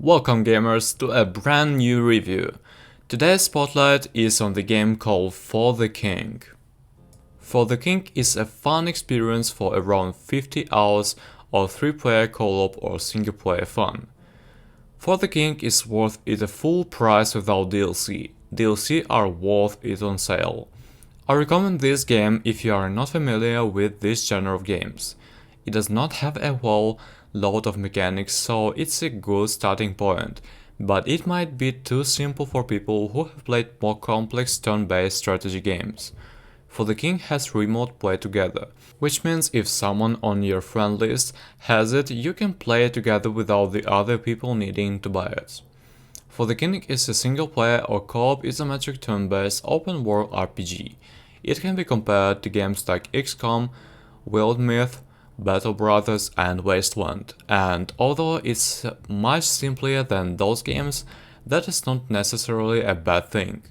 Welcome gamers to a brand new review. Today's spotlight is on the game called For the King. For the King is a fun experience for around 50 hours of 3-player co-op or single-player fun. For the King is worth it a full price without DLC. DLC are worth it on sale. I recommend this game if you are not familiar with this genre of games. It does not have a whole lot of mechanics, so it's a good starting point, but it might be too simple for people who have played more complex turn-based strategy games. For the King has remote play together, which means if someone on your friend list has it, you can play it together without the other people needing to buy it. For the King is a single-player or co-op isometric turn-based open-world RPG. It can be compared to games like XCOM, Wild Myth, Battle Brothers and Wasteland, and although it's much simpler than those games, that is not necessarily a bad thing.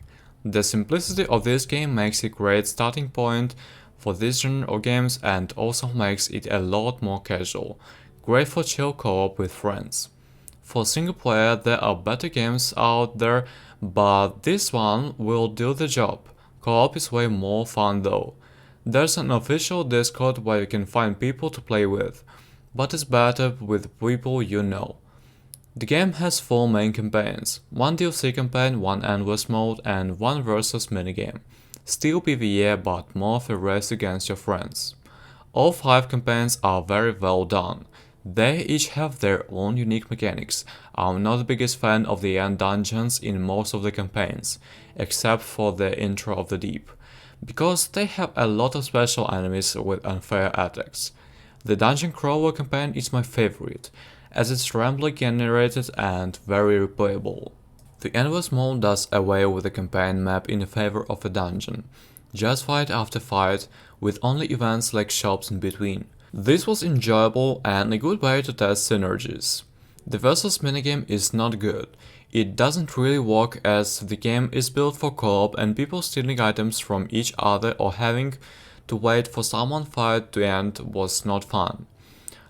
The simplicity of this game makes it a great starting point for this genre of games and also makes it a lot more casual, great for chill co-op with friends. For single player there are better games out there, but this one will do the job. Co-op is way more fun though. There's an official Discord where you can find people to play with, but it's better with people you know. The game has 4 main campaigns, 1 DLC campaign, 1 endless mode and 1 versus minigame. Still PvE but more of a race against your friends. All 5 campaigns are very well done. They each have their own unique mechanics. I'm not the biggest fan of the end dungeons in most of the campaigns, except for the Intro of the Deep, because they have a lot of special enemies with unfair attacks. The Dungeon Crawler campaign is my favorite, as it's randomly generated and very replayable. The Endless Mode does away with the campaign map in favor of a dungeon, just fight after fight, with only events like shops in between. This was enjoyable and a good way to test synergies. The versus minigame is not good. It doesn't really work as the game is built for co-op and people stealing items from each other or having to wait for someone fight to end was not fun.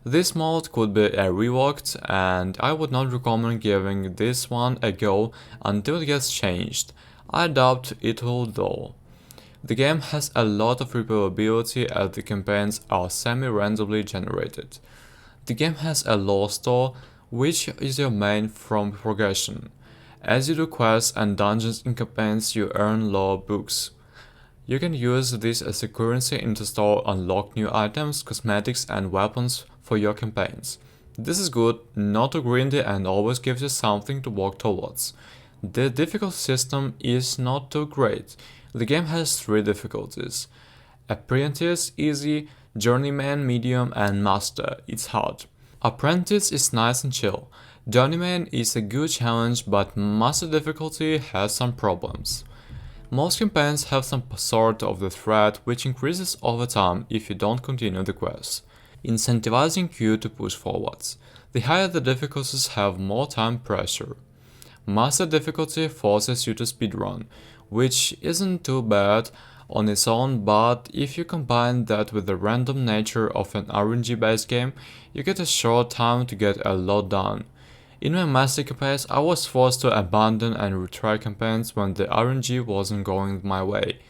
This mode could be reworked and I would not recommend giving this one a go until it gets changed. I doubt it will though. The game has a lot of replayability as the campaigns are semi-randomly generated. The game has a lore store, which is your main from progression. As you do quests and dungeons in campaigns, you earn lore books. You can use this as a currency in the store to unlock new items, cosmetics and weapons for your campaigns. This is good, not too greedy and always gives you something to work towards. The difficulty system is not too great. The game has 3 difficulties: Apprentice, Easy, Journeyman, Medium and Master, it's hard. Apprentice is nice and chill. Journeyman is a good challenge, but Master difficulty has some problems. Most campaigns have some sort of the threat which increases over time if you don't continue the quest, incentivizing you to push forwards. The higher the difficulties have more time pressure. Master difficulty forces you to speedrun, which isn't too bad on its own, but if you combine that with the random nature of an RNG based game, you get a short time to get a lot done. In my master campaigns, I was forced to abandon and retry campaigns when the RNG wasn't going my way,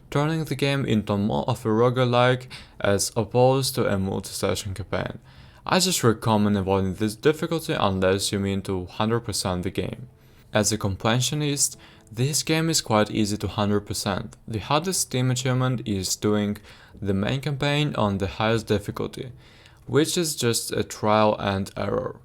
turning the game into more of a roguelike as opposed to a multi-session campaign. I just recommend avoiding this difficulty unless you mean to 100% the game. As a completionist, this game is quite easy to 100%. The hardest Steam achievement is doing the main campaign on the highest difficulty, which is just a trial and error.